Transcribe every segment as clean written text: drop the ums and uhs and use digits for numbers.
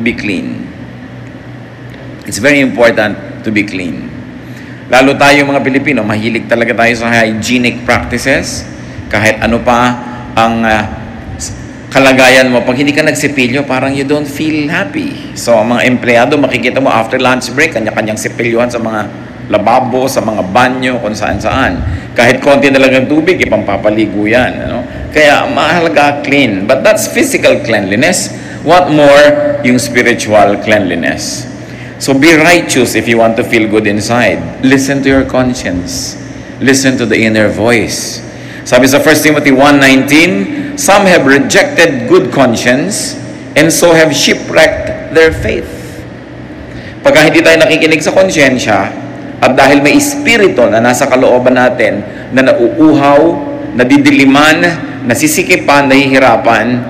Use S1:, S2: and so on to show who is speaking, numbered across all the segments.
S1: be clean. It's very important to be clean. Lalo tayo mga Pilipino, mahilig talaga tayo sa hygienic practices. Kahit ano pa ang kalagayan mo, pag hindi ka nagsipilyo, parang you don't feel happy. So, ang mga empleyado, makikita mo after lunch break, kanya-kanyang sipilyohan sa mga lababo, sa mga banyo, kung saan-saan. Kahit konti na lang ng tubig, ipampapaligo yan. Ano? Kaya, mahalaga clean. But that's physical cleanliness. What more, yung spiritual cleanliness. So, be righteous if you want to feel good inside. Listen to your conscience. Listen to the inner voice. Sabi sa 1 Timothy 1:19, some have rejected good conscience and so have shipwrecked their faith. Pagka hindi tayo nakikinig sa konsyensya, at dahil may espiritu na nasa kalooban natin na nauuhaw, nadidiliman, nasisikipan, nahihirapan,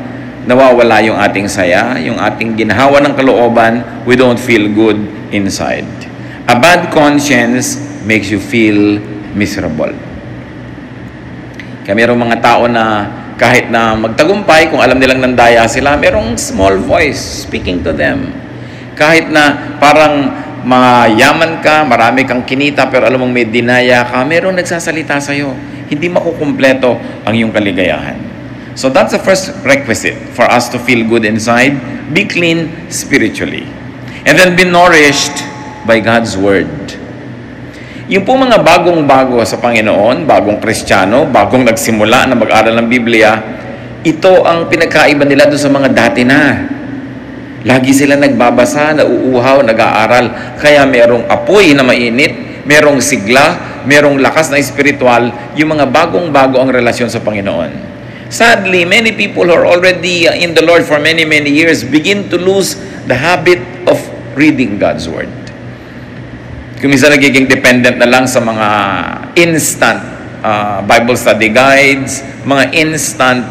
S1: nawawala yung ating saya, yung ating ginhawa ng kalooban, we don't feel good inside. A bad conscience makes you feel miserable. Kaya mayroong mga tao na kahit na magtagumpay, kung alam nilang nandaya sila, mayroong small voice speaking to them. Kahit na parang mayaman ka, marami kang kinita, pero alam mong may dinaya ka, mayroong nagsasalita sa'yo. Hindi makukumpleto ang iyong kaligayahan. So that's the first requisite for us to feel good inside. Be clean spiritually. And then be nourished by God's Word. Yung po mga bagong-bago sa Panginoon, bagong Kristiyano, bagong nagsimula na mag-aral ng Biblia, ito ang pinagkaiba nila doon sa mga dati na. Lagi sila nagbabasa, nauuhaw, nag-aaral. Kaya merong apoy na mainit, merong sigla, merong lakas na espiritual, yung mga bagong-bago ang relasyon sa Panginoon. Sadly, many people who are already in the Lord for many, many years begin to lose the habit of reading God's Word. Kung minsan nagiging dependent na lang sa mga instant Bible study guides, mga instant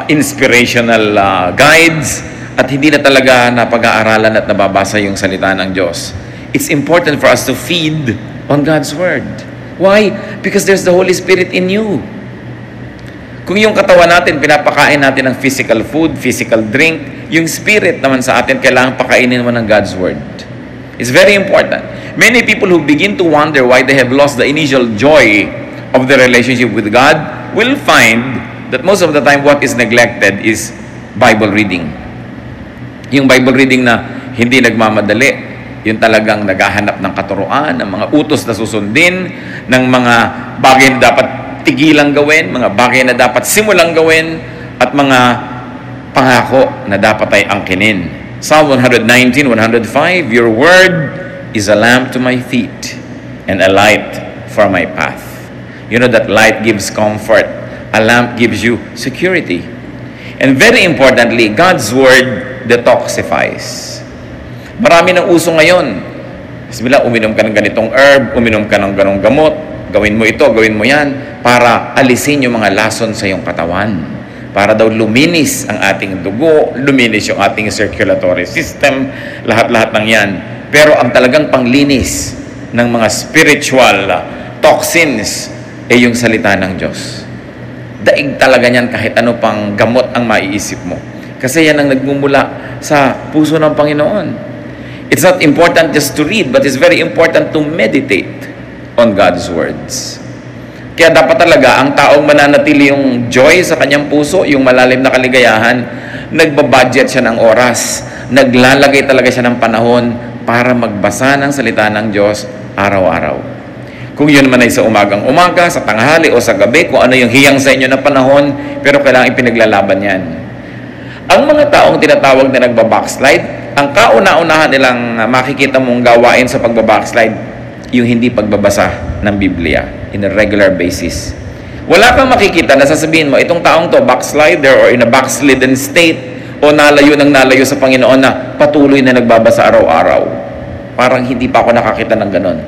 S1: inspirational guides, at hindi na talaga napag-aaralan at nababasa yung salita ng Diyos. It's important for us to feed on God's Word. Why? Because there's the Holy Spirit in you. Kung yung katawan natin, pinapakain natin ng physical food, physical drink, yung spirit naman sa atin, kailangan pakainin mo ng God's Word. It's very important. Many people who begin to wonder why they have lost the initial joy of the relationship with God will find that most of the time what is neglected is Bible reading. Yung Bible reading na hindi nagmamadali, yung talagang naghahanap ng katuruan, ng mga utos na susundin, ng mga bagay na dapat tigilang gawin, mga bagay na dapat simulang gawin, at mga pangako na dapat ay angkinin. Psalm 119, 105, your word is a lamp to my feet and a light for my path. You know that light gives comfort. A lamp gives you security. And very importantly, God's word detoxifies. Marami ng uso ngayon. Bismillah, uminom ka ng ganitong herb, uminom ka ng ganong gamot, gawin mo ito, gawin mo yan, para alisin yung mga lason sa iyong katawan. Para daw luminis ang ating dugo, luminis yung ating circulatory system, lahat-lahat ng yan. Pero ang talagang panglinis ng mga spiritual toxins ay yung salita ng Diyos. Daig talaga niyan kahit ano pang gamot ang maiisip mo. Kasi yan ang nagmumula sa puso ng Panginoon. It's not important just to read, but it's very important to meditate on God's words. Kaya dapat talaga ang taong mananatili yung joy sa kanyang puso, yung malalim na kaligayahan, nagbabudget siya ng oras, naglalagay talaga siya ng panahon para magbasa ng salita ng Diyos araw-araw. Kung yun man ay sa umagang-umaga, sa tanghali o sa gabi, kung ano yung hiyang sa inyo na panahon, pero kailangan ipinaglalaban yan. Ang mga taong tinatawag na nagbabackslide, ang kauna-unahan nilang makikita mong gawain sa pagbabackslide, yung hindi pagbabasa ng Biblia in a regular basis. Wala kang makikita na sasabihin mo, itong taong to, backslider or in a backslidden state, o nalayo sa Panginoon na patuloy na nagbabasa araw-araw. Parang hindi pa ako nakakita ng ganon.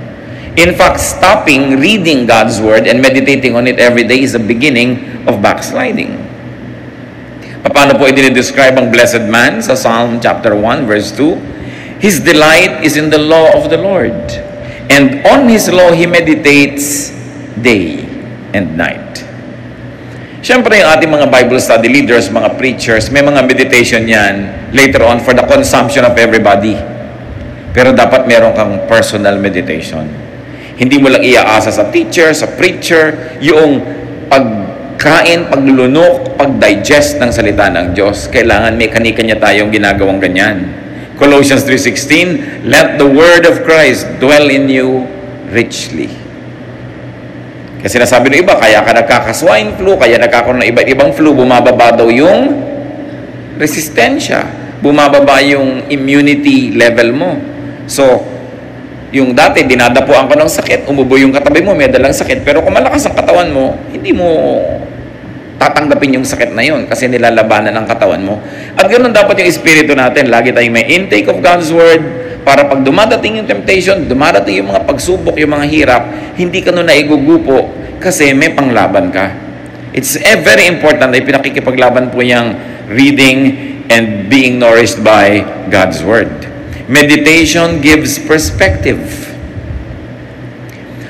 S1: In fact, stopping reading God's Word and meditating on it every day is the beginning of backsliding. Paano po i-describe ang blessed man sa Psalm chapter 1, verse 2? His delight is in the law of the Lord, and on His law He meditates day and night. Siyempre, yung ating mga Bible study leaders, mga preachers, may mga meditation yan later on for the consumption of everybody. Pero dapat meron kang personal meditation. Hindi mo lang iaasa sa teacher, sa preacher, yung pagkain, paglulunok, pag-digest ng salita ng Diyos. Kailangan may kanya-kanya tayong ginagawang ganyan. Colossians 3:16, let the word of Christ dwell in you richly. Kasi nasabi ng iba, kaya ka nagkaka-swine flu, kaya nagkakaroon ng iba't ibang flu, bumababa daw yung resistensya, bumababa yung immunity level mo. So, yung dati, dinadapuan ka ng sakit, umubo yung katabi mo, may dalang sakit, pero kung malakas ang katawan mo, hindi mo tatanggapin yung sakit na yun kasi nilalabanan ang katawan mo. At ganoon dapat yung espiritu natin. Lagi tayong may intake of God's Word para pag dumadating yung temptation, dumadating yung mga pagsubok, yung mga hirap, hindi ka nun naigugupo kasi may panglaban ka. It's very important na pinakikipaglaban po yung reading and being nourished by God's Word. Meditation gives perspective.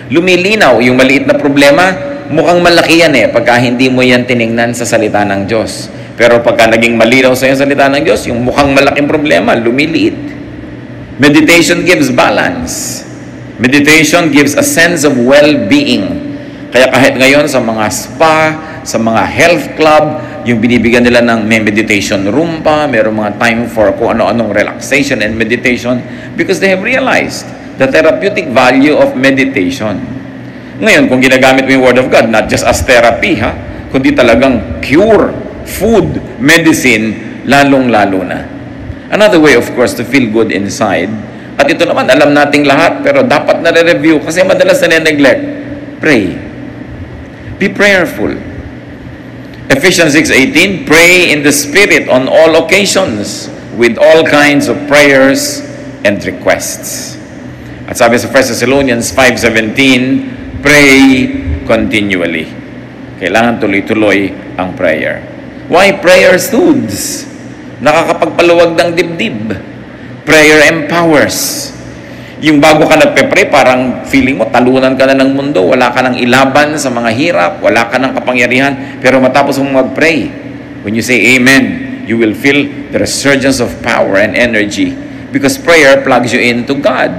S1: Lumilinaw yung maliit na problema, mukhang malaki yan pagka hindi mo yan tiningnan sa salita ng Diyos. Pero pagka naging malinaw sa yung salita ng Diyos, yung mukhang malaking problema, lumiliit. Meditation gives balance. Meditation gives a sense of well-being. Kaya kahit ngayon sa mga spa, sa mga health club, yung binibigyan nila ng may meditation room pa, mayroong mga time for kung ano-anong relaxation and meditation because they have realized the therapeutic value of meditation. Ngayon, kung ginagamit mo yung Word of God, not just as therapy, kundi talagang cure, food, medicine, lalong-lalo na. Another way, of course, to feel good inside, at ito naman, alam nating lahat, pero dapat na-review kasi madalas na neglect. Pray. Be prayerful. Ephesians 6:18, pray in the Spirit on all occasions with all kinds of prayers and requests. At sabi sa 1 Thessalonians 5:17, pray continually. Kailangan tuloy-tuloy ang prayer. Why prayer soothes? Nakakapagpaluwag ng dibdib. Prayer empowers. Yung bago ka nagpe-pray, parang feeling mo, talunan ka na ng mundo, wala ka nang ilaban sa mga hirap, wala ka nang kapangyarihan, pero matapos mong mag-pray, when you say amen, you will feel the resurgence of power and energy because prayer plugs you into God.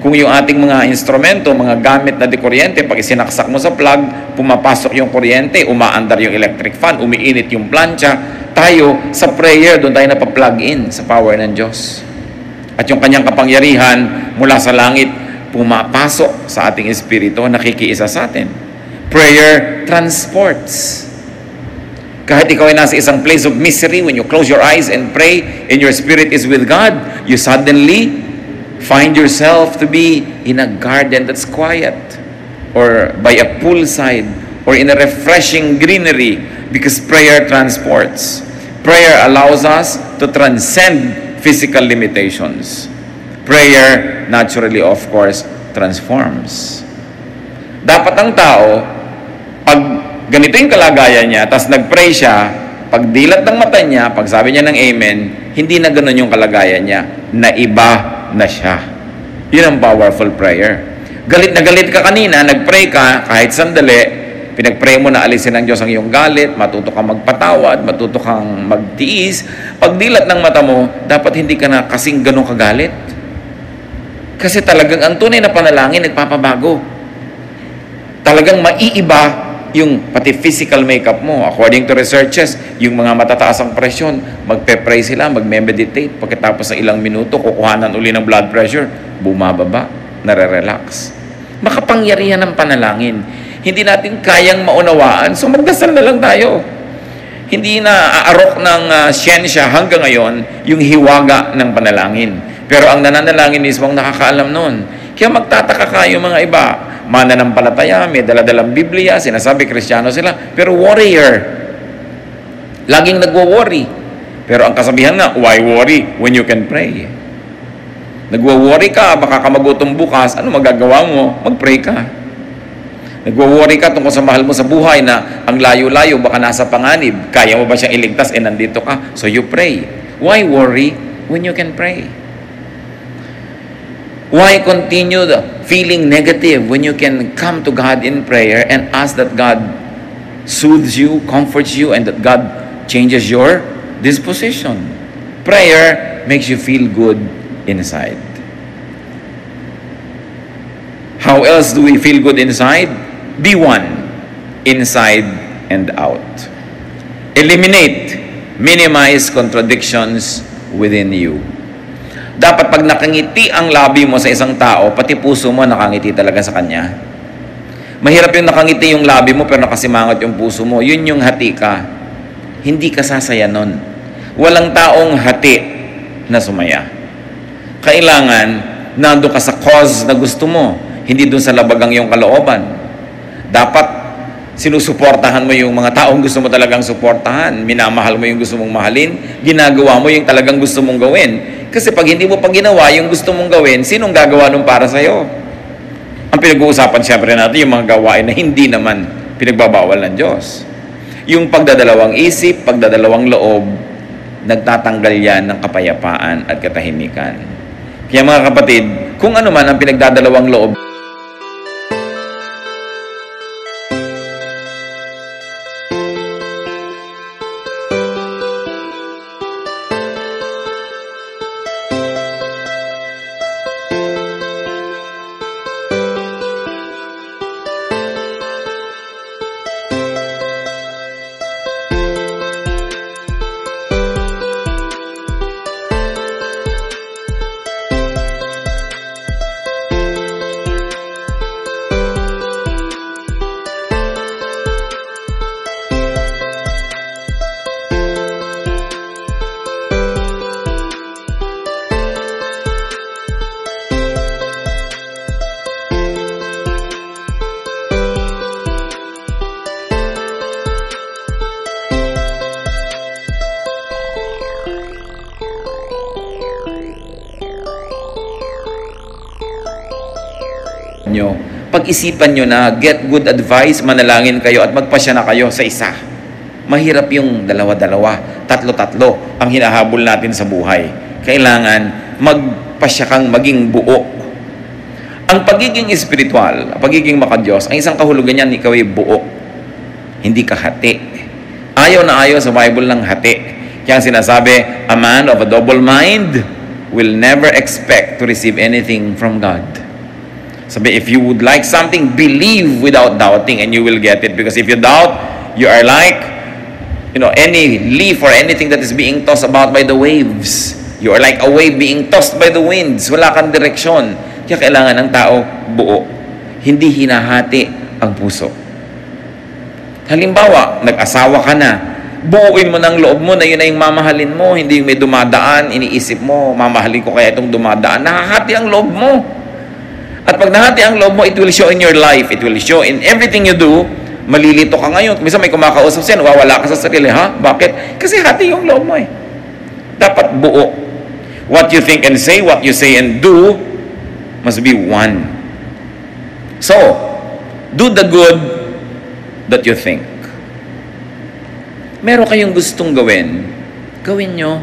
S1: Kung yung ating mga instrumento, mga gamit na di kuryente, pag isinaksak mo sa plug, pumapasok yung kuryente, umaandar yung electric fan, umiinit yung plancha, tayo sa prayer, doon tayo napaplug in sa power ng Diyos. At yung kanyang kapangyarihan mula sa langit, pumapasok sa ating espiritu, nakikiisa sa atin. Prayer transports. Kahit ikaw ay nasa isang place of misery, when you close your eyes and pray, and your spirit is with God, you suddenly find yourself to be in a garden that's quiet, or by a poolside, or in a refreshing greenery, because prayer transports. Prayer allows us to transcend physical limitations. Prayer, naturally, of course, transforms. Dapat ang tao, pag ganito yung kalagayan niya, tapos nag-pray siya, pag dilat ng mata niya, pag sabi niya ng amen, hindi na ganun yung kalagayan niya. Naiba na siya. Yun ang powerful prayer. Galit na galit ka kanina, nag-pray ka, kahit sandali, pinag-pray mo na alisin ng Diyos ang iyong galit, matuto kang magpatawad, matuto kang magtiis. Pagdilat ng mata mo, dapat hindi ka na kasing ganun kagalit. Kasi talagang ang tunay na panalangin, nagpapabago. Talagang maiiba yung pati physical makeup mo. According to researches, yung mga matataas ang presyon, magpe-pray sila, magme-meditate. Pagkatapos ng ilang minuto, kukuhanan uli ng blood pressure, bumababa, nare-relax. Makapangyarihan ng panalangin. Hindi natin kayang maunawaan, so magdasal na lang tayo. Hindi na aarok ng siyensya hanggang ngayon yung hiwaga ng panalangin. Pero ang nananalangin mismo ang nakakaalam nun. Kaya magtataka kayo mga iba, mananampalataya, may daladalang Biblia, sinasabi Kristiyano sila, pero warrior. Laging nagwo-worry. Pero ang kasabihan nga, why worry when you can pray? Nagwo-worry ka, baka ka magutom bukas, ano magagawa mo? Mag-pray ka. Nagwo-worry ka tungkol sa mahal mo sa buhay na ang layo-layo, baka nasa panganib. Kaya mo ba siyang iligtas? Nandito ka. So you pray. Why worry when you can pray? Why continue feeling negative when you can come to God in prayer and ask that God soothes you, comforts you, and that God changes your disposition. Prayer makes you feel good inside. How else do we feel good inside? Be one, inside and out. Eliminate, minimize contradictions within you. Dapat pag nakangiti ang labi mo sa isang tao, pati puso mo nakangiti talaga sa kanya. Mahirap yung nakangiti yung labi mo pero nakasimangot yung puso mo. Yun yung hati ka. Hindi ka sasaya nun. Walang taong hati na sumaya. Kailangan nando ka sa cause na gusto mo, hindi dun sa labagang yung kalooban. Dapat sinusuportahan mo yung mga taong gusto mo talagang suportahan. Minamahal mo yung gusto mong mahalin. Ginagawa mo yung talagang gusto mong gawin. Kasi pag hindi mo pa ginawa yung gusto mong gawin, sinong gagawa nun para sa'yo? Ang pinag-uusapan siyempre natin yung mga gawain na hindi naman pinagbabawal ng Diyos. Yung pagdadalawang isip, pagdadalawang loob, nagtatanggal yan ng kapayapaan at katahimikan. Kaya mga kapatid, kung ano man ang pinagdadalawang loob, nyo, pag-isipan nyo na, get good advice, manalangin kayo at magpasya na kayo sa isa. Mahirap yung dalawa-dalawa, tatlo-tatlo ang hinahabol natin sa buhay. Kailangan magpasya kang maging buo. Ang pagiging espiritual, ang pagiging makadiyos, ang isang kahulugan niyan, ikaw ay buo. Hindi ka hati. Ayaw na ayaw sa Bible ng hati. Kaya sinasabi, a man of a double mind will never expect to receive anything from God. Sabi, if you would like something, believe without doubting and you will get it. Because if you doubt, you are like, any leaf or anything that is being tossed about by the waves. You are like a wave being tossed by the winds. Wala kang direksyon. Kaya kailangan ng tao buo. Hindi hinahati ang puso. Halimbawa, nag-asawa ka na. Buuin mo ng loob mo na yun ay yung mamahalin mo. Hindi yung may dumadaan, iniisip mo, mamahalin ko kaya itong dumadaan. Nahahati ang loob mo. At pag nahati ang loob mo, it will show in your life. It will show in everything you do. Malilito ka ngayon. Minsan may kumakausap siya, nawawala ka sa sarili. Ha? Bakit? Kasi hati yung loob mo eh. Dapat buo. What you think and say, what you say and do, must be one. So, do the good that you think. Meron kayong gustong gawin, gawin nyo.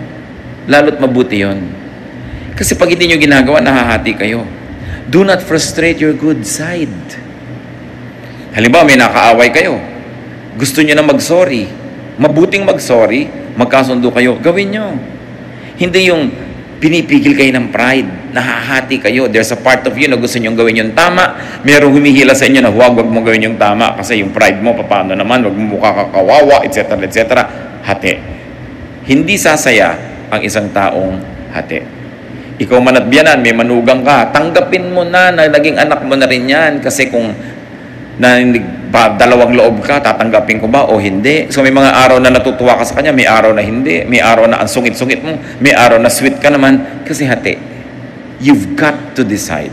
S1: Lalo't mabuti yun. Kasi pag hindi nyo ginagawa, nahahati kayo. Do not frustrate your good side. Halimbawa, may nakaaway kayo. Gusto nyo na mag-sorry. Mabuting mag-sorry, magkasundo kayo. Gawin nyo. Hindi yung pinipigil kayo ng pride. Nahahati kayo. There's a part of you na gusto nyo gawin yung tama. Merong humihila sa inyo na wag mo gawin yung tama kasi yung pride mo, paano naman, wag mo mukha kakawawa, etc. etc. Hati. Hindi sasaya ang isang taong hati. Ikaw man at biyanan, may manugang ka, tanggapin mo na naging anak mo na rin yan. Kasi kung dalawang loob ka, tatanggapin ko ba o hindi? So may mga araw na natutuwa ka sa kanya, may araw na hindi. May araw na ang sungit-sungit mo, may araw na sweet ka naman. Kasi hati. You've got to decide.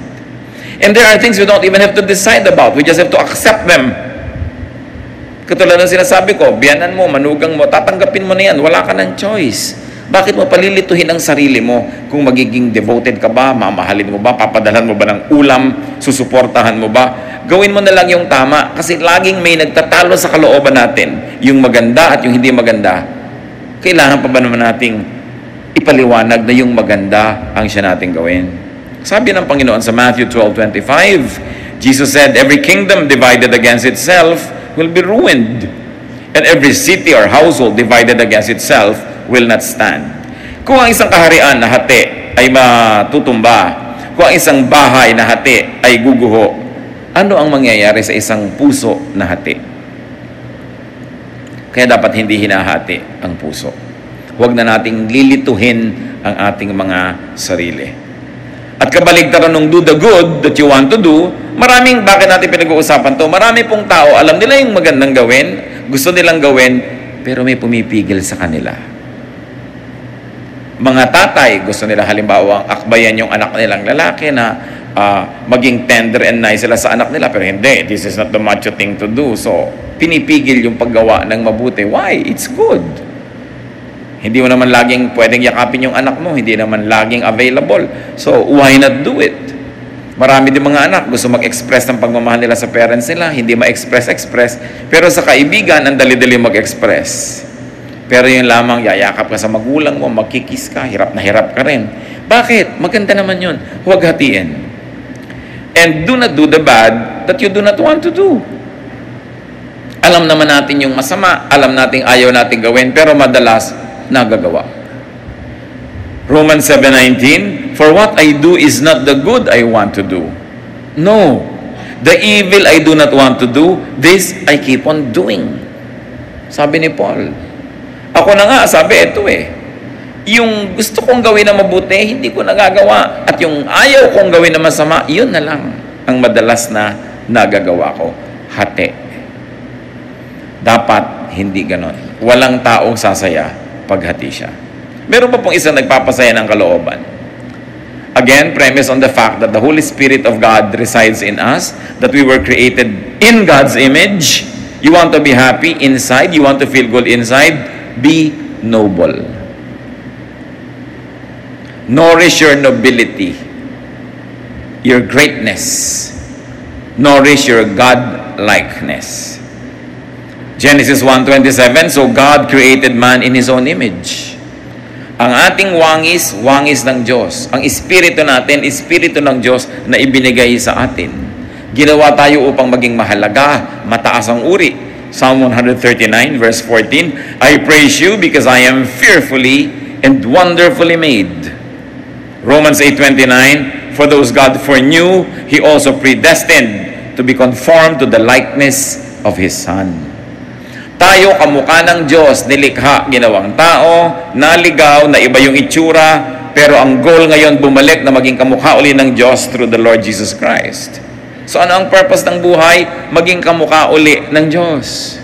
S1: And there are things we don't even have to decide about. We just have to accept them. Katulad ng sinasabi ko, biyanan mo, manugang mo, tatanggapin mo na yan. Wala ka ng choice. Bakit mo palilituhin ang sarili mo kung magiging devoted ka ba, mamahalin mo ba, papadalhan mo ba ng ulam, susuportahan mo ba? Gawin mo na lang yung tama kasi laging may nagtatalo sa kalooban natin, yung maganda at yung hindi maganda. Kailangan pa ba naman nating ipaliwanag na yung maganda ang siya nating gawin? Sabi ng Panginoon sa Matthew 12:25, Jesus said, every kingdom divided against itself will be ruined, And every city or household divided against itself will not stand. Kung ang isang kaharian na hati ay matutumba, kung ang isang bahay na hati ay guguho, ano ang mangyayari sa isang puso na hati? Kaya dapat hindi hinahati ang puso. Huwag na nating lilituhin ang ating mga sarili. At kabaligtaran ng do the good that you want to do, bakit natin pinag-uusapan to? Marami pong tao, alam nila yung magandang gawin, gusto nilang gawin, pero may pumipigil sa kanila. Mga tatay, gusto nila halimbawa akbayan yung anak nilang lalaki na maging tender and nice sila sa anak nila, pero hindi, this is not the macho thing to do. So, pinipigil yung paggawa ng mabuti. Why? It's good. Hindi mo naman laging pwedeng yakapin yung anak mo, hindi naman laging available. So, why not do it? Marami din mga anak gusto mag-express ng pagmamahal nila sa parents nila, hindi ma-express. Pero sa kaibigan, ang dali-dali mag-express. Pero yun lamang, yayakap ka sa magulang mo, magkikis ka, hirap na hirap ka rin. Bakit? Maganda naman yun. Huwag hatiin. And do not do the bad that you do not want to do. Alam naman natin yung masama, alam natin ayaw natin gawin, pero madalas, nagagawa. Romans 7:19, for what I do is not the good I want to do. No. The evil I do not want to do, this I keep on doing. Sabi ni Paul. Ako na nga, sabi ito yung gusto kong gawin na mabuti, hindi ko nagagawa. At yung ayaw kong gawin na masama, yun na lang ang madalas na nagagawa ko. Hati. Dapat hindi ganon. Walang taong sasaya paghati siya. Meron pa pong isang nagpapasaya ng kalooban. Again, premise on the fact that the Holy Spirit of God resides in us, that we were created in God's image. You want to be happy inside, you want to feel good inside, be noble. Nourish your nobility, your greatness. Nourish your God-likeness. Genesis 1:27, so God created man in His own image. Ang ating wangis, wangis ng Diyos. Ang espiritu natin, espiritu ng Diyos na ibinigay sa atin. Ginawa tayo upang maging mahalaga, mataas ang uri. Psalm 139 verse 14, I praise you because I am fearfully and wonderfully made. Romans 8:29, for those God foreknew, He also predestined to be conformed to the likeness of His Son. Tayo, kamukha ng Diyos, nilikha, ginawang tao, naligaw, na iba yung itsura, pero ang goal ngayon bumalik na maging kamukha uli ng Diyos through the Lord Jesus Christ. So ano ang purpose ng buhay? Maging kamukha uli ng Diyos.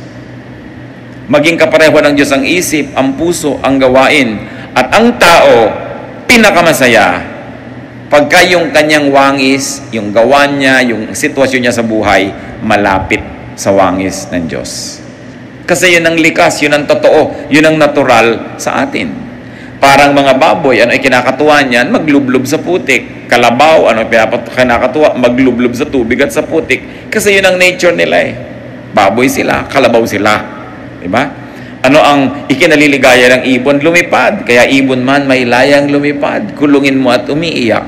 S1: Maging kapareho ng Diyos ang isip, ang puso, ang gawain. At ang tao, pinakamasaya, pagka yung kanyang wangis, yung gawa niya, yung sitwasyon niya sa buhay, malapit sa wangis ng Diyos. Kasi yun ang likas, yun ang totoo, yun ang natural sa atin. Parang mga baboy, ano ay kinakatuwa niyan? Maglublob sa putik. Kalabaw, ano ay kinakatuwa? Maglublob sa tubig at sa putik. Kasi yun ang nature nila Baboy sila, kalabaw sila. Diba? Ano ang ikinaliligaya ng ibon? Lumipad. Kaya ibon man may layang lumipad. Kulungin mo at umiiyak.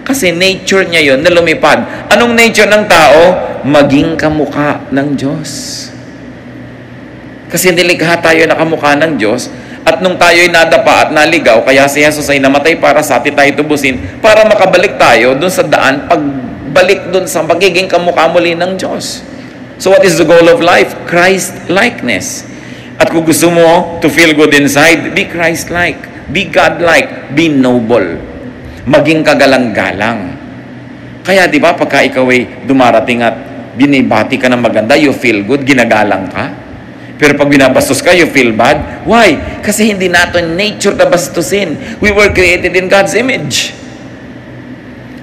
S1: Kasi nature niya yun na lumipad. Anong nature ng tao? Maging kamukha ng Diyos. Kasi nilikha tayo na kamukha ng Diyos, at nung tayo'y nadapa at naligaw, kaya si Jesus ay namatay para sa atin tayo tubusin, para makabalik tayo dun sa daan, pagbalik dun sa magiging kamukha muli ng Diyos. So what is the goal of life? Christ-likeness. At kung gusto mo to feel good inside, be Christ-like, be God-like, be noble. Maging kagalang-galang. Kaya di ba pagka ikaw ay dumarating at binibati ka ng maganda, you feel good, ginagalang ka? Pero pag binabastos ka, you feel bad. Why? Kasi hindi natin nature na bastusin. We were created in God's image.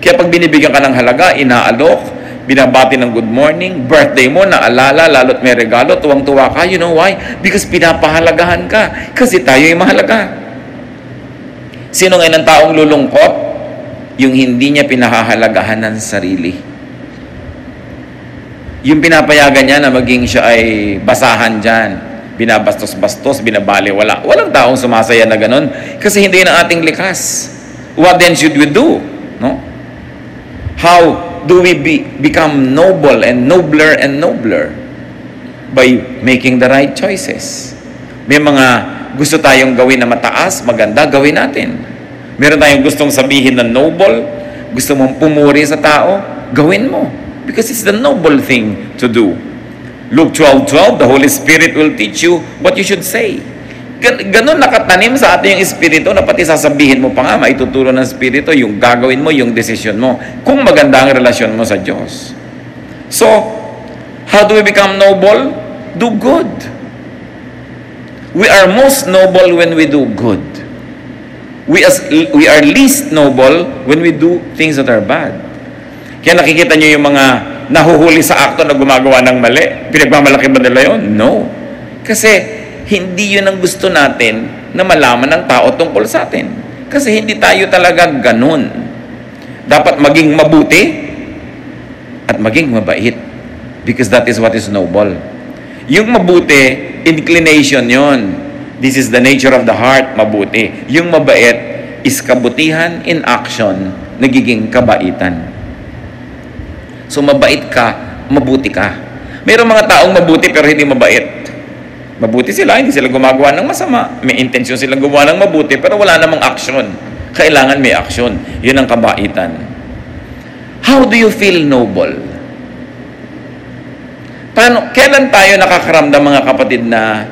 S1: Kaya pag binibigyan ka ng halaga, inaalok, binabati ng good morning, birthday mo, naalala, lalo't may regalo, tuwang-tuwa ka. You know why? Because pinapahalagahan ka. Kasi tayo ay mahalaga. Sino ngayon ang taong lulungkot? Yung hindi niya pinahahalagahan ng sarili. Yung pinapayagan niya na maging siya ay basahan dyan, binabastos-bastos, binabali, walang taong sumasaya na ganun, kasi hindi na ating likas. What then should we do? No? How do we become noble and nobler and nobler? by making the right choices. May mga gusto tayong gawin na mataas, maganda, gawin natin. Meron tayong gustong sabihin na noble, gusto mong pumuri sa tao, gawin mo. Because it's the noble thing to do. Luke 12:12, the Holy Spirit will teach you what you should say. Ganun nakatanim sa atin yung Espiritu na pati sasabihin mo pa nga, maituturo ng Espiritu yung gagawin mo, yung desisyon mo, kung maganda ang relasyon mo sa Diyos. So, how do we become noble? Do good. We are most noble when we do good. We are least noble when we do things that are bad. Kaya nakikita nyo yung mga nahuhuli sa akto na gumagawa ng mali. Pinagmamalaki ba nila yun? No. Kasi hindi yun ang gusto natin na malaman ng tao tungkol sa atin. Kasi hindi tayo talaga ganun. Dapat maging mabuti at maging mabait. Because that is what is noble. Yung mabuti, inclination yon. This is the nature of the heart, mabuti. Yung mabait is kabutihan in action, nagiging kabaitan. So mabait ka, mabuti ka. Mayroong mga taong mabuti pero hindi mabait. Mabuti sila, hindi sila gumagawa ng masama. May intensyon silang gumawa ng mabuti pero wala namang action. Kailangan may action. Yun ang kabaitan. How do you feel noble? Kailan tayo nakakaramdam, mga kapatid, na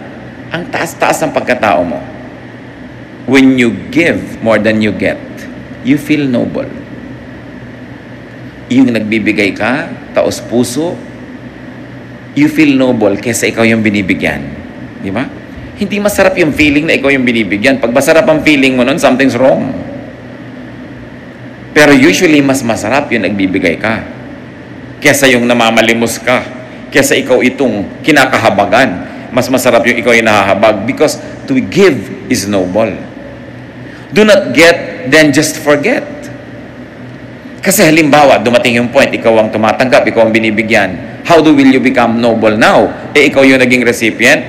S1: ang taas-taas ng pagkatao mo? When you give more than you get, you feel noble. Yung nagbibigay ka, taos puso, you feel noble kesa ikaw yung binibigyan. Di ba? Hindi masarap yung feeling na ikaw yung binibigyan. Pag masarap ang feeling mo nun, something's wrong. Pero usually, mas masarap yung nagbibigay ka kesa yung namamalimos ka, kesa ikaw itong kinakahabagan. Mas masarap yung ikaw yung nahahabag because to give is noble. Do not get, then just forget. Kasi halimbawa, dumating yung point, ikaw ang tumatanggap, ikaw ang binibigyan. How will you become noble now? Ikaw yung naging recipient,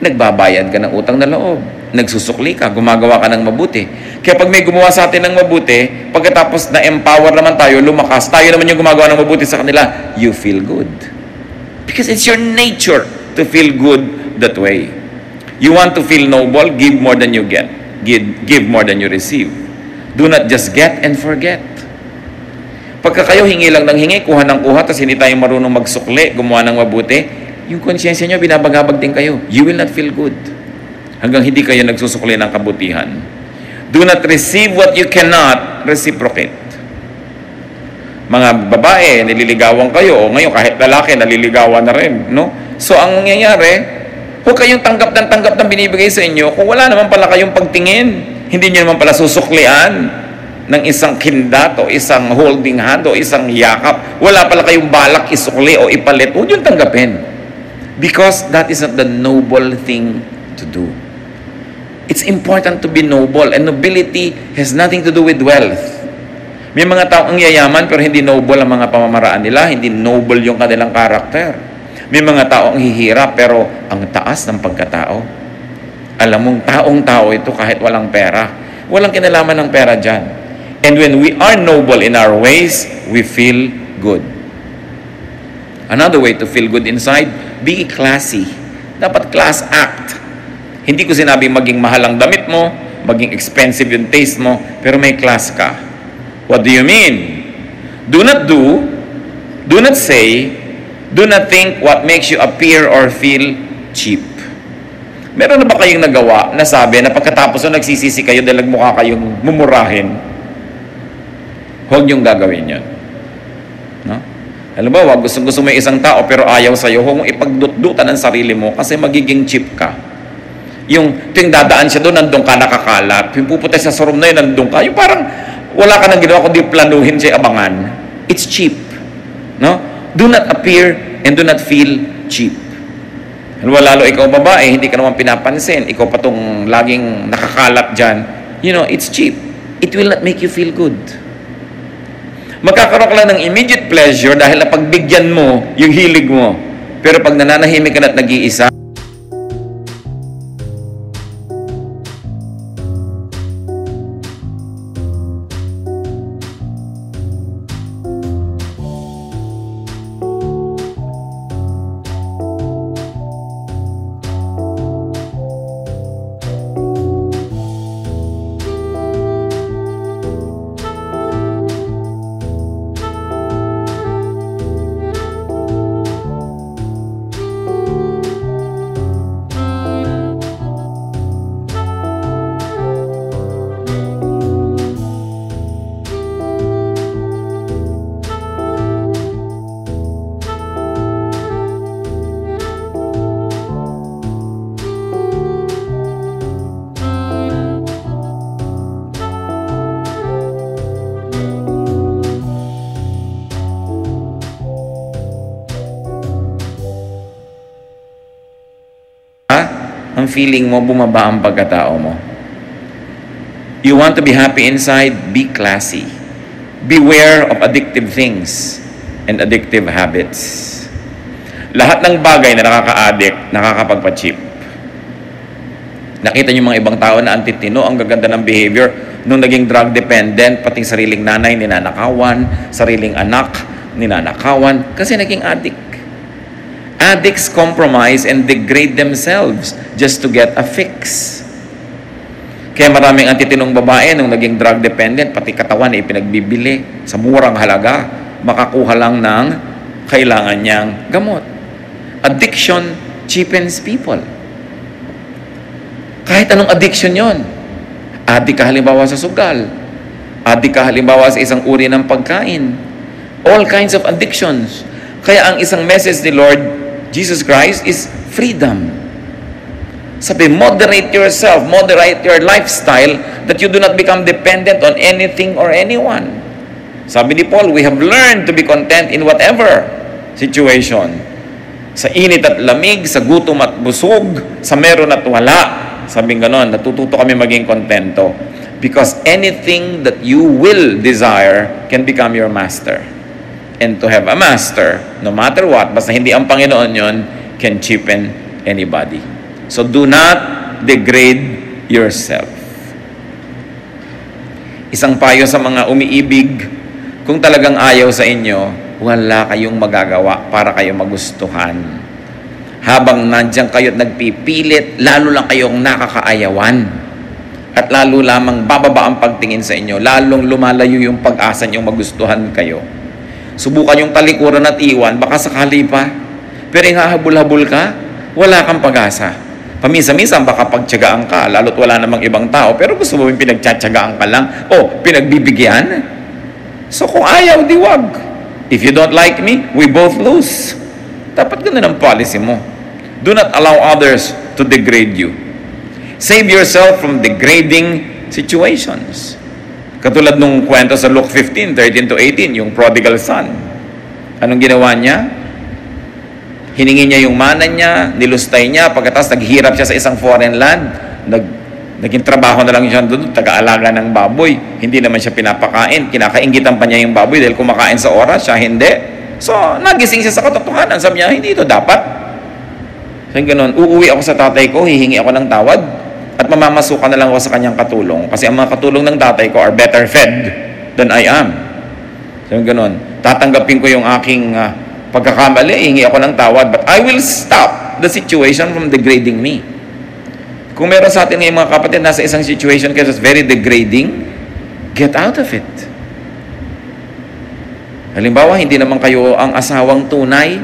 S1: nagbabayad ka ng utang na loob, nagsusukli ka, gumagawa ka ng mabuti. Kaya pag may gumawa sa atin ng mabuti, pagkatapos na-empower naman tayo, lumakas, tayo naman yung gumagawa ng mabuti sa kanila, you feel good. Because it's your nature to feel good that way. You want to feel noble, give more than you get. Give more than you receive. Do not just get and forget. Pagka kayo hingi lang ng hingi, kuha ng kuha, tapos hindi tayo marunong magsukli, gumawa ng mabuti, yung konsyensya nyo, binabagabag din kayo. You will not feel good. Hanggang hindi kayo nagsusukli ng kabutihan. Do not receive what you cannot reciprocate. Mga babae, nililigawan kayo, o ngayon kahit lalaki, naliligawan na rin. No? So, ang nangyayari, huwag kayong tanggap ng binibigay sa inyo kung wala naman pala kayong pagtingin. Hindi nyo naman pala susuklian ng isang kindat o isang holding hand o isang yakap. Wala pala kayong balak isukli o ipalit. Huwag yung tanggapin. Because that is not the noble thing to do. It's important to be noble. And nobility has nothing to do with wealth. May mga tao ang yayaman pero hindi noble ang mga pamamaraan nila. Hindi noble yung kanilang karakter. May mga tao ang hihirap pero ang taas ng pagkatao. Alam mong taong-tao ito kahit walang pera. Walang kinalaman ng pera dyan. And when we are noble in our ways, we feel good. Another way to feel good inside, be classy. Dapat class act. Hindi ko sinabing maging mahal ang damit mo, maging expensive yung taste mo, pero may class ka. What do you mean? Do not do not say, do not think what makes you appear or feel cheap. Meron na ba kayong nagawa na sabi na pagkatapos na nagsisisi kayo dahil mukha kayong mumurahin? Huwag niyong gagawin yun. No? Alam ba, gusto mo isang tao pero ayaw sa'yo, huwag mong ipagdutdutan ang sarili mo kasi magiging cheap ka. Yung tuwing dadaan siya doon, nandun ka nakakalat. Yung pupunta sa showroom na yun, nandun ka. Yung parang wala ka nang ginawa kundi planuhin siya abangan. It's cheap. No? Do not appear and do not feel cheap. Lalo ikaw babae, hindi ka naman pinapansin. Ikaw pa tong laging nakakalat dyan. You know, it's cheap. It will not make you feel good. Magkakaroon ka lang ng immediate pleasure dahil napagbigyan mo yung hilig mo. Pero pag nananahimik ka na at nag-iisa, feeling mo, bumaba ang pagkatao mo. You want to be happy inside? Be classy. Beware of addictive things and addictive habits. Lahat ng bagay na nakaka-addict, nakakapagpa-cheap. Nakita niyo mga ibang tao na antitino, ang gaganda ng behavior, nung naging drug dependent, pati sariling nanay, ninanakawan, sariling anak, ninanakawan, kasi naging addict. Addicts compromise and degrade themselves just to get a fix. Kaya maraming antitinong babae nung naging drug dependent, pati katawan ay pinagbibili sa murang halaga, makakuha lang ng kailangan niyang gamot. Addiction cheapens people. Kahit anong addiction yon. Addict ka halimbawa sa sugal. Addict ka halimbawa sa isang uri ng pagkain. All kinds of addictions. Kaya ang isang message ni Lord Jesus Christ is freedom. Sabi, moderate yourself, moderate your lifestyle that you do not become dependent on anything or anyone. Sabi ni Paul, we have learned to be content in whatever situation. Sa init at lamig, sa gutom at busog, sa meron at wala. Sabi ganon, natututo kami maging kontento. Because anything that you will desire can become your master. And to have a master, no matter what, basta hindi ang Panginoon yon, can cheapen anybody. So do not degrade yourself. Isang payo sa mga umiibig, kung talagang ayaw sa inyo, wala kayong magagawa para kayo magustuhan. Habang nandiyan kayo at nagpipilit, lalo lang kayong nakakaayawan. At lalo lamang bababa ang pagtingin sa inyo, lalong lumalayo yung pag-asa niyong magustuhan kayo. Subukan yung talikuran at iwan, baka sakali pa. Pero yung hahabol-habol ka, wala kang pag-asa. Paminsan-minsan baka pagtiyagaan ka, lalo't wala namang ibang tao, pero gusto mo yung pinagtsatsagaan ka lang, o pinagbibigyan. So kung ayaw, di wag. If you don't like me, we both lose. Dapat ganun ang policy mo. Do not allow others to degrade you. Save yourself from degrading situations. Katulad nung kwento sa Luke 15, 13 to 18, yung prodigal son. Anong ginawa niya? Hiningi niya yung mana niya, nilustay niya, pagkatapos naghirap siya sa isang foreign land, naging trabaho na lang siya doon, taga-alaga ng baboy. Hindi naman siya pinapakain, kinakaingitan pa niya yung baboy dahil kumakain sa oras, siya hindi. So, nagising siya sa katotohanan. Sabi niya, hindi ito dapat. Sabi ganoon, uuwi ako sa tatay ko, hihingi ako ng tawad, at mamamasukan na lang ako sa kanyang katulong. Kasi ang mga katulong ng tatay ko are better fed than I am. Sabi ganoon, tatanggapin ko yung aking pagkakamali, hihingi ako ng tawad, but I will stop the situation from degrading me. Kung meron sa atin ngayon mga kapatid, nasa isang situation kasi very degrading, get out of it. Halimbawa, hindi naman kayo ang asawang tunay,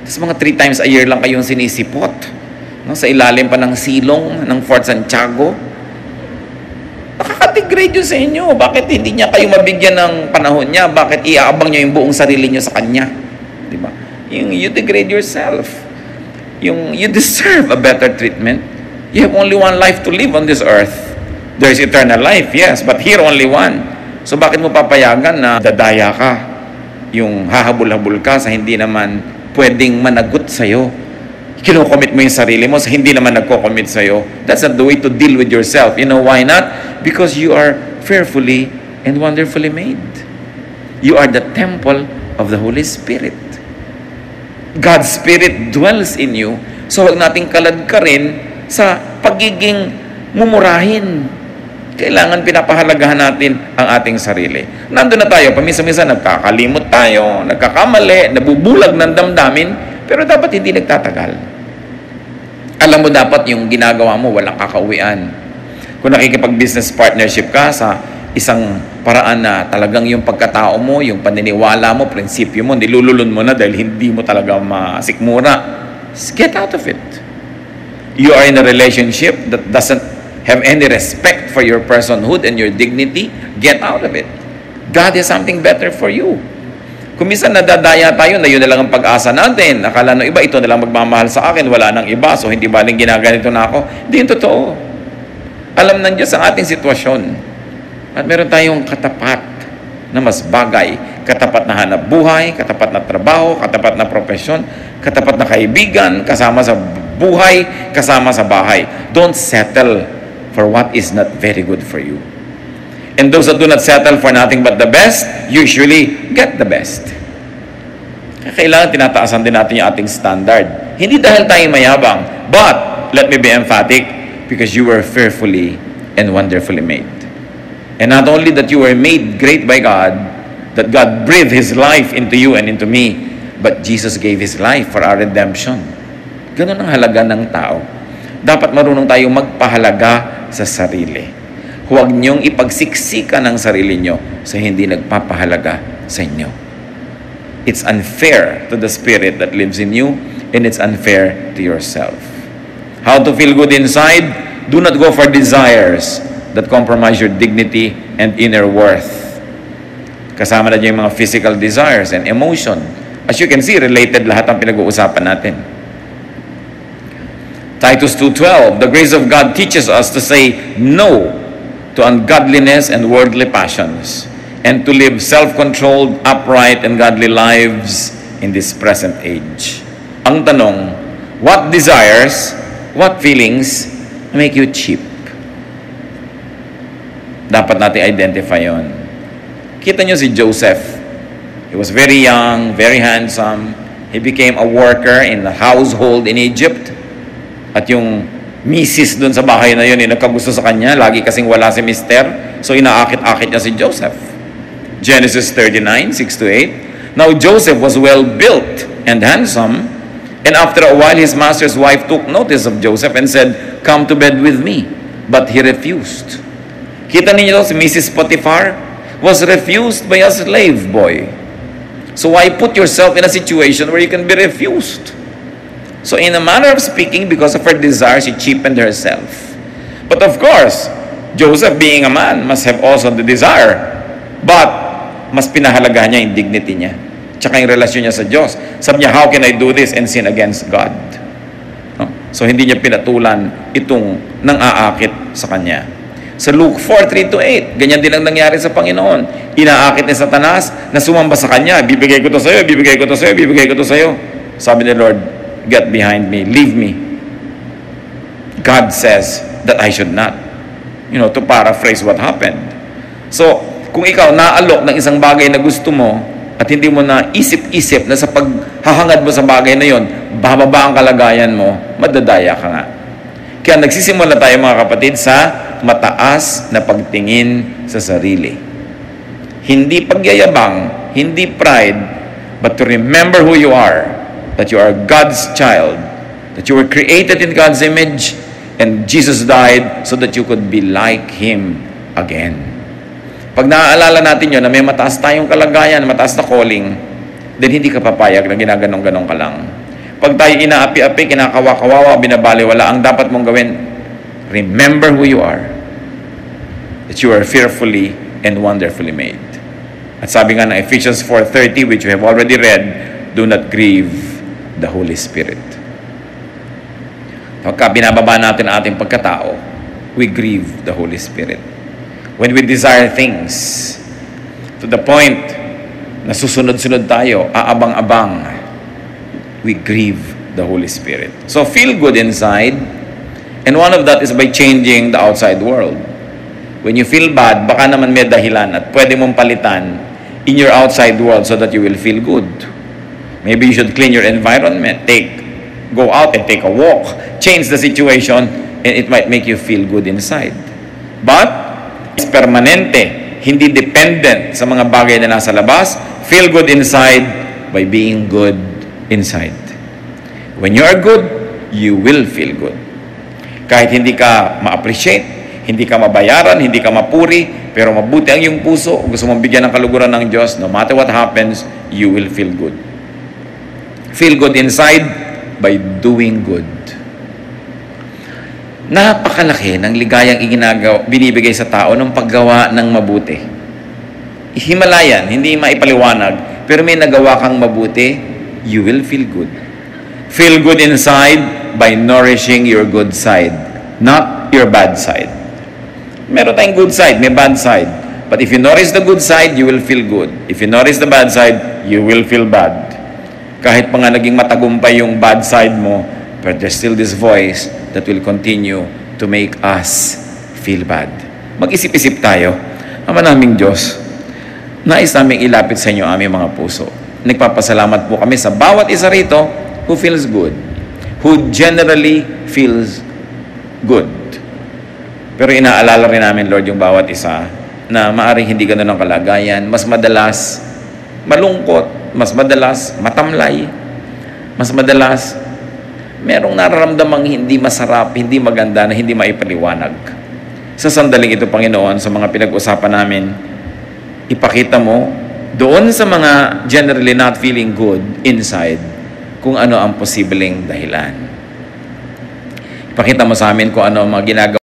S1: tapos mga 3 times a year lang kayong sinisipot, no? Sa ilalim pa ng silong ng Fort Santiago. Nakaka-degrade yun sa inyo. Bakit hindi niya kayo mabigyan ng panahon niya? Bakit iaabang niyo yung buong sarili niyo sa kanya? Diba? You degrade yourself. You deserve a better treatment. You have only one life to live on this earth. There is eternal life, yes, but here only one. So bakit mo papayagan na dadaya ka? Yung hahabol-habol ka sa hindi naman pwedeng managot sa'yo. Kino-commit mo yung sarili mo sa hindi naman nagko-commit sa'yo. That's not the way to deal with yourself. You know why not? Because you are fearfully and wonderfully made. You are the temple of the Holy Spirit. God's Spirit dwells in you. So huwag nating kalad ka rin sa pagiging mumurahin. Kailangan pinapahalagahan natin ang ating sarili. Nandun na tayo, paminsan-minsan nagkakalimot tayo, nagkakamali, nabubulag ng damdamin, pero dapat hindi nagtatagal. Alam mo dapat yung ginagawa mo, walang kakauwian. Kung nakikipag-business partnership ka sa isang paraan na talagang yung pagkatao mo, yung paniniwala mo, prinsipyo mo, nilululun mo na dahil hindi mo talaga masikmura, get out of it. You are in a relationship that doesn't have any respect for your personhood and your dignity, get out of it. God has something better for you. Kung minsan nadadaya tayo na yun na lang ang pag-asa natin, akala ng iba, ito na lang magmamahal sa akin, wala nang iba, so hindi baling ginaganito na ako. Hindi yung totoo. Alam ng Diyos ang ating sitwasyon. At meron tayong katapat na mas bagay, katapat na hanap buhay, katapat na trabaho, katapat na profesyon, katapat na kaibigan, kasama sa buhay kasama sa bahay. Don't settle for what is not very good for you. And those that do not settle for nothing but the best, usually get the best. Kailangan tinataasan din natin yung ating standard. Hindi dahil tayo mayabang, but, let me be emphatic, because you were fearfully and wonderfully made. And not only that you were made great by God, that God breathed His life into you and into me, but Jesus gave His life for our redemption. Ganun ang halaga ng tao. Dapat marunong tayong magpahalaga sa sarili. Huwag niyong ipagsiksikan ang sarili niyo sa hindi nagpapahalaga sa inyo. It's unfair to the spirit that lives in you, and it's unfair to yourself. How to feel good inside? Do not go for desires that compromise your dignity and inner worth. Kasama na dyan yung mga physical desires and emotion. As you can see, related lahat ang pinag-uusapan natin. Titus 2:12, the grace of God teaches us to say no to ungodliness and worldly passions, and to live self-controlled, upright, and godly lives in this present age. Ang tanong, what desires, what feelings make you cheap? Dapat natin identify yon. Kita nyo si Joseph. He was very young, very handsome. He became a worker in the household in Egypt. At yung misis dun sa bahay na yun, nagkagusto sa kanya, lagi kasing wala si mister. So inaakit-akit niya si Joseph. Genesis 39, 6-8. Now Joseph was well built and handsome, and after a while his master's wife took notice of Joseph and said, "Come to bed with me." But he refused. Kita ninyo si Mrs. Potiphar was refused by a slave boy. So why put yourself in a situation where you can be refused? So in a manner of speaking, because of her desire, she cheapened herself. But of course, Joseph being a man must have also the desire. But mas pinahalagahan niya yung dignity niya. Tsaka yung relasyon niya sa Diyos. Sabi niya, how can I do this and sin against God? No? So hindi niya pinatulan itong nang-aakit sa kanya. Sa Luke 4:3-8, ganyan din ang nangyari sa Panginoon. Inaakit ni Satanas na sumamba sa kanya. Bibigay ko to sa iyo, bibigay ko to sa iyo, bibigay ko to sa iyo. Sabi ni Lord, get behind me, leave me. God says that I should not. To paraphrase what happened. So, kung ikaw naalok ng isang bagay na gusto mo at hindi mo na isip-isip na sa paghahangad mo sa bagay na yon, bababa ang kalagayan mo, madadaya ka nga. Kaya nagsisimula tayo mga kapatid sa mataas na pagtingin sa sarili. Hindi pagyayabang, hindi pride, but to remember who you are, that you are God's child, that you were created in God's image, and Jesus died so that you could be like Him again. Pag naaalala natin yun, na may mataas tayong kalagayan, mataas na calling, then hindi ka papayag na ginaganong-ganong ka lang. Pag tayo inaapi-api, kinakawa-kawawa, binabaliwala, ang dapat mong gawin, remember who you are, that you are fearfully and wonderfully made. At sabi nga na Ephesians 4:30, which we have already read, do not grieve the Holy Spirit. Pagka binababa natin ang ating pagkatao, we grieve the Holy Spirit. When we desire things to the point na susunod-sunod tayo, aabang-abang, we grieve the Holy Spirit. So feel good inside, and one of that is by changing the outside world. When you feel bad, baka naman may dahilan at pwede mong palitan in your outside world so that you will feel good. Maybe you should clean your environment, go out and take a walk, change the situation, and it might make you feel good inside. But it's permanente, hindi dependent sa mga bagay na nasa labas. Feel good inside by being good inside. When you are good, you will feel good. Kahit hindi ka ma-appreciate, hindi ka mabayaran, hindi ka mapuri, pero mabuti ang iyong puso, gusto mong bigyan ng kaluguran ng Diyos, no matter what happens, you will feel good. Feel good inside by doing good. Napakalaki ng ligayang binibigay sa tao ng paggawa ng mabuti. Himalayan, hindi maipaliwanag, pero may nagawa kang mabuti, you will feel good. Feel good inside by nourishing your good side, not your bad side. Meron tayong good side, may bad side. But if you nourish the good side, you will feel good. If you nourish the bad side, you will feel bad. Kahit pa nga naging matagumpay yung bad side mo, But there's still this voice that will continue to make us feel bad. Mag-isip-isip tayo. Ama naming Diyos, nais naming ilapit sa inyo aming mga puso. Nagpapasalamat po kami sa bawat isa rito who feels good, who generally feels good. Pero inaalala rin namin, Lord, yung bawat isa na maaaring hindi ganun ang kalagayan. Mas madalas malungkot, mas madalas matamlay, mas madalas merong nararamdamang hindi masarap, hindi maganda, na hindi maipaliwanag. Sa sandaling ito, Panginoon, sa mga pinag-usapan namin, ipakita mo doon sa mga generally not feeling good inside kung ano ang posibleng dahilan. Ipakita mo sa amin kung ano ang mga ginagawa